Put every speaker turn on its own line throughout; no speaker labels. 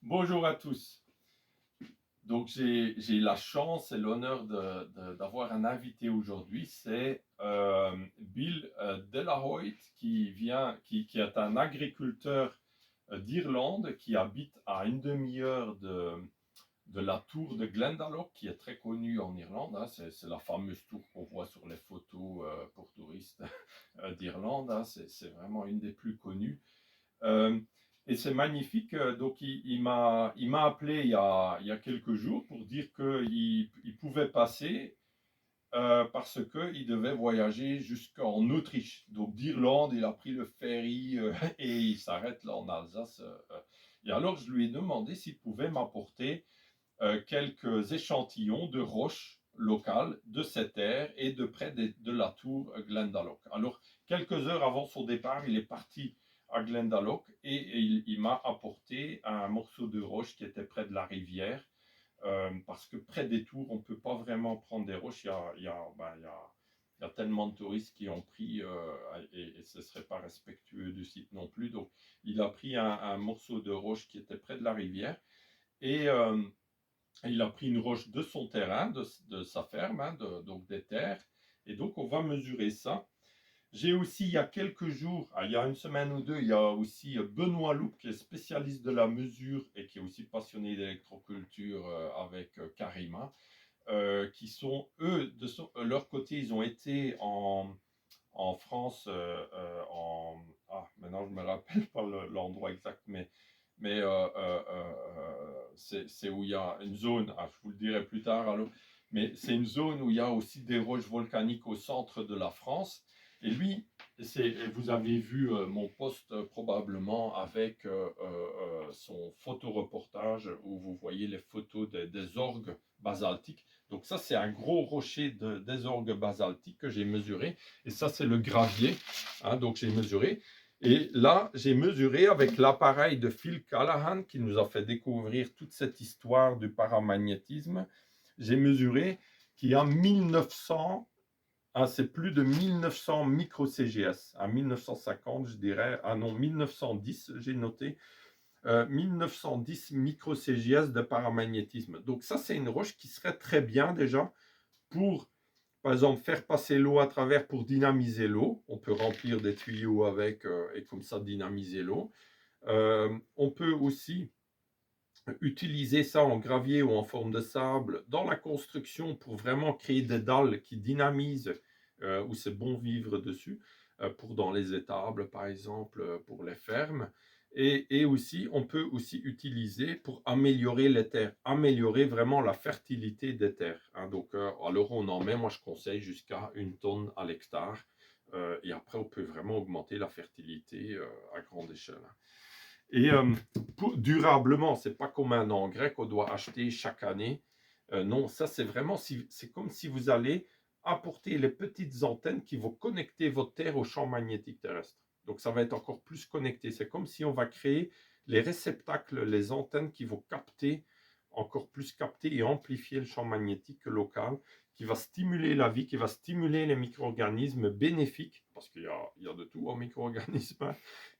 Bonjour à tous. Donc j'ai la chance et l'honneur d'avoir un invité aujourd'hui. C'est Bill Delahoyt qui est un agriculteur d'Irlande qui habite à une demi-heure de la tour de Glendalough qui est très connue en Irlande, hein. C'est la fameuse tour qu'on voit sur les photos pour touristes d'Irlande, hein. C'est vraiment une des plus connues. Euh, et c'est magnifique. Donc, il m'a appelé il y a quelques jours pour dire qu'il pouvait passer parce qu'il devait voyager jusqu'en Autriche. Donc, d'Irlande, il a pris le ferry et il s'arrête là en Alsace. Et alors, je lui ai demandé s'il pouvait m'apporter quelques échantillons de roches locales de cette terre et de près de la tour Glendalough. Alors, quelques heures avant son départ, il est parti à Glendalough et il m'a apporté un morceau de roche qui était près de la rivière, parce que près des tours, on ne peut pas vraiment prendre des roches. Il y a tellement de touristes qui ont pris et ce ne serait pas respectueux du site non plus. Donc, il a pris un morceau de roche qui était près de la rivière et il a pris une roche de son terrain, de sa ferme, hein, donc des terres. Et donc, on va mesurer ça. J'ai aussi, il y a quelques jours, il y a une semaine ou deux, il y a aussi Benoît Loup, qui est spécialiste de la mesure et qui est aussi passionné d'électroculture avec Karima, qui sont, eux, leur côté, ils ont été en France, maintenant je ne me rappelle pas l'endroit exact, mais c'est où il y a une zone, je vous le dirai plus tard, alors, mais c'est une zone où il y a aussi des roches volcaniques au centre de la France. Et lui, vous avez vu mon post probablement avec son photoreportage où vous voyez les photos des orgues basaltiques. Donc ça, c'est un gros rocher des orgues basaltiques que j'ai mesuré. Et ça, c'est le gravier, hein, donc j'ai mesuré. Et là, j'ai mesuré avec l'appareil de Phil Callahan qui nous a fait découvrir toute cette histoire du paramagnétisme. J'ai mesuré qu'il y a 1900, c'est plus de 1900 micro-CGS. À 1950, je dirais, non, 1910, j'ai noté, 1910 micro-CGS de paramagnétisme. Donc ça, c'est une roche qui serait très bien déjà pour, par exemple, faire passer l'eau à travers pour dynamiser l'eau. On peut remplir des tuyaux avec et comme ça dynamiser l'eau. On peut aussi utiliser ça en gravier ou en forme de sable dans la construction pour vraiment créer des dalles qui dynamisent, où c'est bon vivre dessus, pour dans les étables par exemple, pour les fermes. Et aussi, on peut aussi utiliser pour améliorer les terres, améliorer vraiment la fertilité des terres, hein. Donc, alors on en met, moi je conseille jusqu'à 1 tonne à l'hectare. Et après, on peut vraiment augmenter la fertilité à grande échelle. Et durablement, c'est pas comme un engrais qu'on doit acheter chaque année. Non, ça c'est vraiment, c'est comme si vous allez apporter les petites antennes qui vont connecter votre terre au champ magnétique terrestre. Donc ça va être encore plus connecté. C'est comme si on va créer les réceptacles, les antennes qui vont capter, encore plus capter et amplifier le champ magnétique local, qui va stimuler la vie, qui va stimuler les micro-organismes bénéfiques, parce il y a de tout en micro-organismes, hein,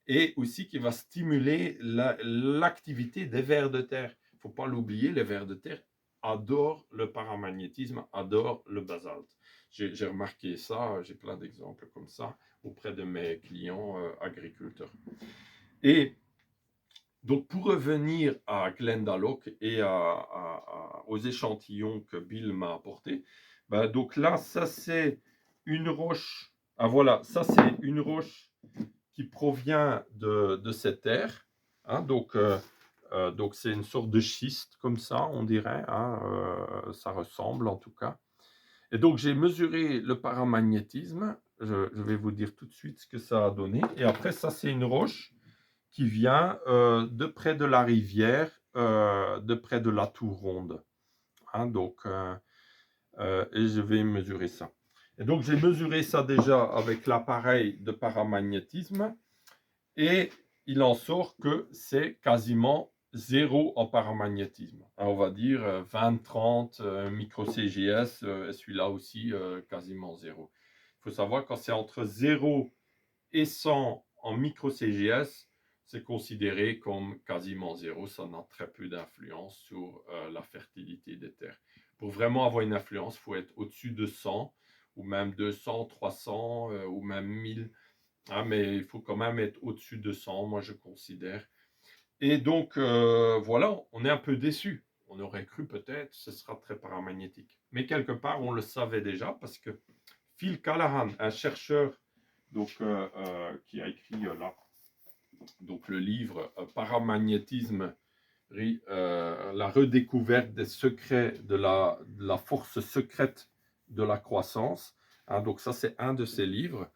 et aussi qui va stimuler l'activité des vers de terre. Il ne faut pas l'oublier, les vers de terre adorent le paramagnétisme, adorent le basalte. J'ai remarqué ça, j'ai plein d'exemples comme ça auprès de mes clients agriculteurs. Et donc, pour revenir à Glendalough et aux échantillons que Bill m'a apportés, ben donc là, ça c'est une roche. Ah voilà, ça c'est une roche qui provient de cette terre, hein. Donc c'est une sorte de schiste comme ça, on dirait, hein, ça ressemble en tout cas. Et donc j'ai mesuré le paramagnétisme. Je vais vous dire tout de suite ce que ça a donné. Et après, ça c'est une roche qui vient de près de la rivière, de près de la tour ronde, hein. Donc, et je vais mesurer ça. Et donc j'ai mesuré ça déjà avec l'appareil de paramagnétisme. Et il en sort que c'est quasiment zéro en paramagnétisme. On va dire 20-30 micro-CGS, et celui-là aussi quasiment zéro. Il faut savoir quand c'est entre 0 et 100 en micro-CGS, c'est considéré comme quasiment zéro. Ça n'a très peu d'influence sur la fertilité des terres. Pour vraiment avoir une influence, il faut être au-dessus de 100, ou même 200, 300, ou même 1000. Ah, mais il faut quand même être au-dessus de 100, moi je considère. Et donc, voilà, on est un peu déçu. On aurait cru peut-être ce sera très paramagnétique. Mais quelque part, on le savait déjà parce que Phil Callahan, un chercheur donc, qui a écrit là, donc, le livre Paramagnétisme, la redécouverte des secrets de la force secrète de la croissance. Hein, donc ça, c'est un de ses livres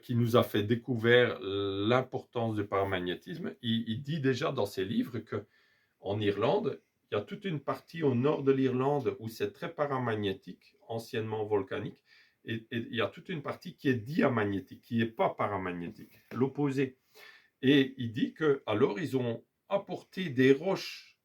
qui nous a fait découvrir l'importance du paramagnétisme. Il dit déjà dans ses livres qu'en Irlande, il y a toute une partie au nord de l'Irlande où c'est très paramagnétique, anciennement volcanique, et il y a toute une partie qui est diamagnétique, qui n'est pas paramagnétique, l'opposé. Et il dit que alors ils ont apporté des roches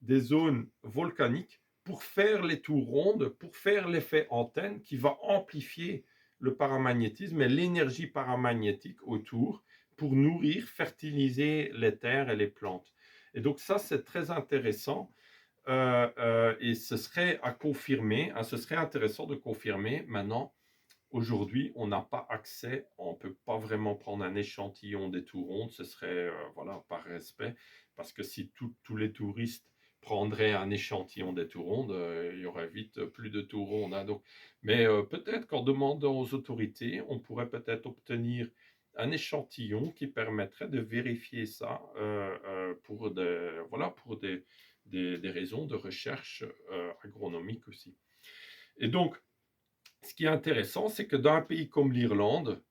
des zones volcaniques pour faire les tours rondes, pour faire l'effet antenne qui va amplifier le paramagnétisme et l'énergie paramagnétique autour pour nourrir, fertiliser les terres et les plantes. Et donc ça, c'est très intéressant et ce serait à confirmer, hein, ce serait intéressant de confirmer maintenant. Aujourd'hui, on n'a pas accès, on ne peut pas vraiment prendre un échantillon des tours rondes, ce serait voilà, par respect, parce que si tous les touristes prendraient un échantillon des tours rondes, il y aurait vite plus de tours rondes. Hein, donc. Mais peut-être qu'en demandant aux autorités, on pourrait peut-être obtenir un échantillon qui permettrait de vérifier ça pour, voilà, pour des raisons de recherche agronomique aussi. Et donc, ce qui est intéressant, c'est que dans un pays comme l'Irlande,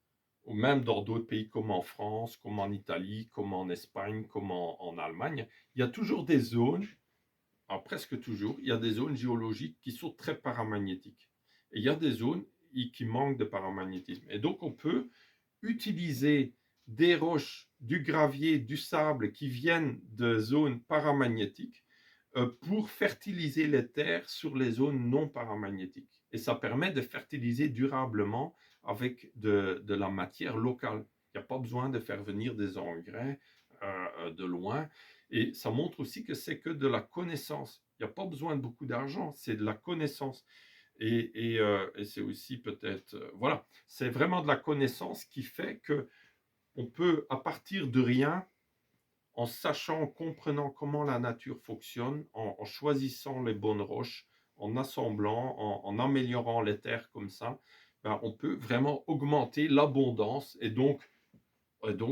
ou même dans d'autres pays comme en France, comme en Italie, comme en Espagne, comme en Allemagne, il y a toujours des zones, presque toujours, il y a des zones géologiques qui sont très paramagnétiques. Et il y a des zones qui manquent de paramagnétisme. Et donc on peut utiliser des roches, du gravier, du sable qui viennent de zones paramagnétiques pour fertiliser les terres sur les zones non paramagnétiques. Et ça permet de fertiliser durablement avec de la matière locale. Il n'y a pas besoin de faire venir des engrais de loin. Et ça montre aussi que c'est que de la connaissance. Il n'y a pas besoin de beaucoup d'argent, c'est de la connaissance. Et c'est aussi peut-être, voilà, c'est vraiment de la connaissance qui fait que on peut, à partir de rien, en sachant, en comprenant comment la nature fonctionne, en choisissant les bonnes roches, en assemblant, en améliorant les terres comme ça, ben, on peut vraiment augmenter l'abondance et donc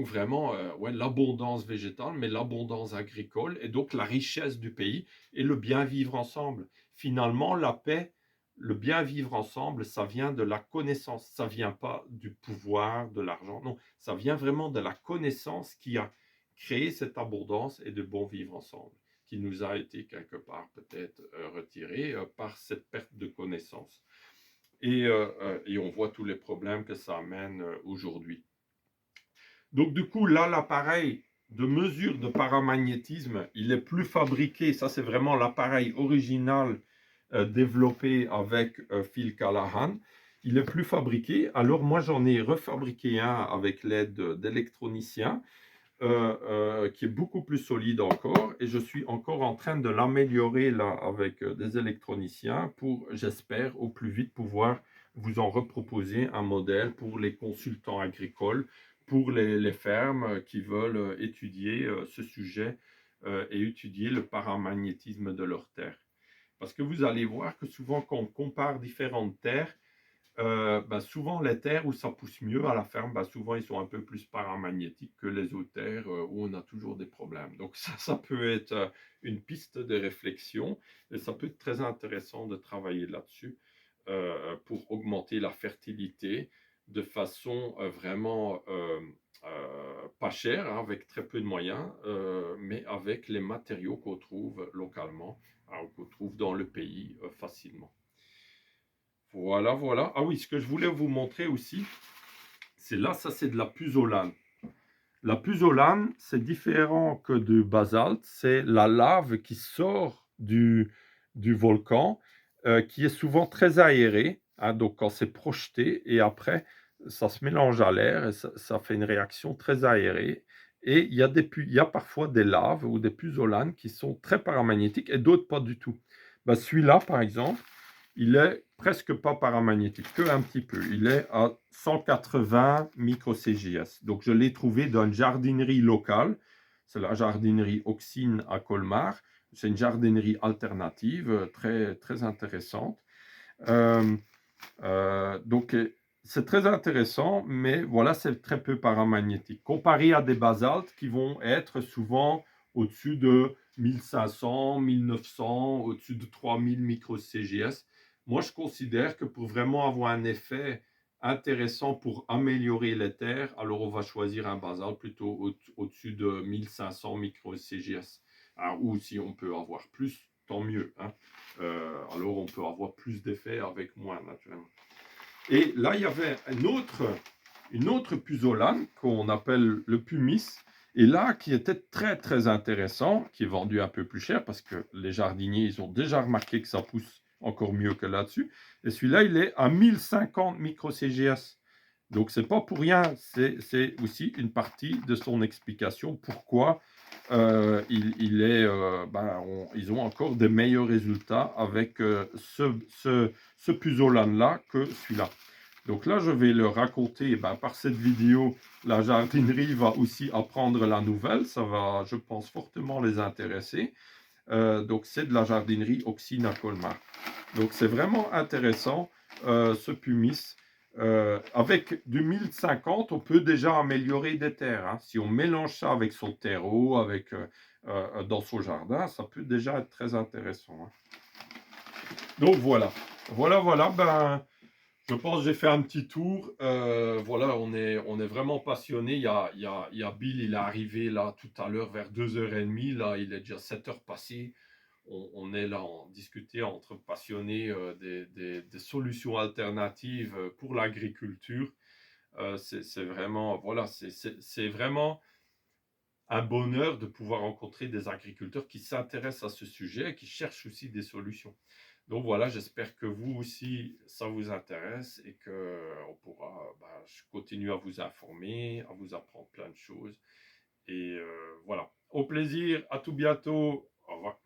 vraiment ouais, l'abondance végétale, mais l'abondance agricole et donc la richesse du pays et le bien vivre ensemble. Finalement, la paix, le bien vivre ensemble, ça vient de la connaissance, ça vient pas du pouvoir, de l'argent, non, ça vient vraiment de la connaissance qui a créé cette abondance et de bon vivre ensemble, qui nous a été quelque part peut-être retirée par cette perte de connaissance. Et on voit tous les problèmes que ça amène aujourd'hui. Donc du coup, là, l'appareil de mesure de paramagnétisme, il est plus fabriqué. Ça, c'est vraiment l'appareil original développé avec Phil Callahan. Il est plus fabriqué. Alors moi, j'en ai refabriqué un avec l'aide d'électroniciens qui est beaucoup plus solide encore. Et je suis encore en train de l'améliorer là avec des électroniciens pour, j'espère, au plus vite pouvoir vous en reproposer un modèle pour les consultants agricoles, pour les fermes qui veulent étudier ce sujet et étudier le paramagnétisme de leurs terres. Parce que vous allez voir que souvent quand on compare différentes terres, souvent les terres où ça pousse mieux à la ferme, souvent ils sont un peu plus paramagnétiques que les autres terres où on a toujours des problèmes. Donc ça peut être une piste de réflexion et ça peut être très intéressant de travailler là-dessus pour augmenter la fertilité de façon vraiment pas chère, hein, avec très peu de moyens, mais avec les matériaux qu'on trouve localement, hein, qu'on trouve dans le pays facilement. Voilà, voilà. Ah oui, ce que je voulais vous montrer aussi, c'est là, ça c'est de la puzzolane. La puzzolane, c'est différent que du basalte, c'est la lave qui sort du volcan, qui est souvent très aérée, hein, donc quand c'est projeté, et après, ça se mélange à l'air, et ça fait une réaction très aérée, Et il y a parfois des laves ou des puzzolanes qui sont très paramagnétiques et d'autres pas du tout. Ben, celui-là, par exemple, il est presque pas paramagnétique, que un petit peu. Il est à 180 micro-CJS. Donc, je l'ai trouvé dans une jardinerie locale. C'est la jardinerie Oxine à Colmar. C'est une jardinerie alternative très, très intéressante. Euh, donc, c'est très intéressant, mais voilà, c'est très peu paramagnétique. Comparé à des basaltes qui vont être souvent au-dessus de 1500, 1900, au-dessus de 3000 micro-CGS. Moi, je considère que pour vraiment avoir un effet intéressant pour améliorer les terres, alors on va choisir un basalte plutôt au-dessus de 1500 micro-CGS. Ou si on peut avoir plus, tant mieux, hein. Alors on peut avoir plus d'effets avec moins, naturellement. Et là, il y avait une autre puzzolane qu'on appelle le pumice, et là, qui était très, très intéressant, qui est vendu un peu plus cher, parce que les jardiniers, ils ont déjà remarqué que ça pousse encore mieux que là-dessus. Et celui-là, il est à 1050 micro-CGS. Donc, c'est pas pour rien, c'est aussi une partie de son explication pourquoi ils ont encore des meilleurs résultats avec ce puzzolane-là que celui-là. Donc là, je vais le raconter par cette vidéo. La jardinerie va aussi apprendre la nouvelle. Ça va, je pense, fortement les intéresser. Donc, c'est de la jardinerie Oxine à Colmar. Donc, c'est vraiment intéressant, ce pumice. Avec du 1050, on peut déjà améliorer des terres, hein. Si on mélange ça avec son terreau, dans son jardin, ça peut déjà être très intéressant, hein. Donc voilà, voilà. Je pense que j'ai fait un petit tour. Voilà, on est vraiment passionné. Il y a Bill, il est arrivé là tout à l'heure vers 2h30. Là, il est déjà 7h passées. On est là en discuter entre passionnés des solutions alternatives pour l'agriculture. C'est vraiment, voilà, c'est vraiment un bonheur de pouvoir rencontrer des agriculteurs qui s'intéressent à ce sujet et qui cherchent aussi des solutions. Donc voilà, j'espère que vous aussi, ça vous intéresse et que on pourra, je continue à vous informer, à vous apprendre plein de choses. Et voilà, au plaisir, à tout bientôt, au revoir.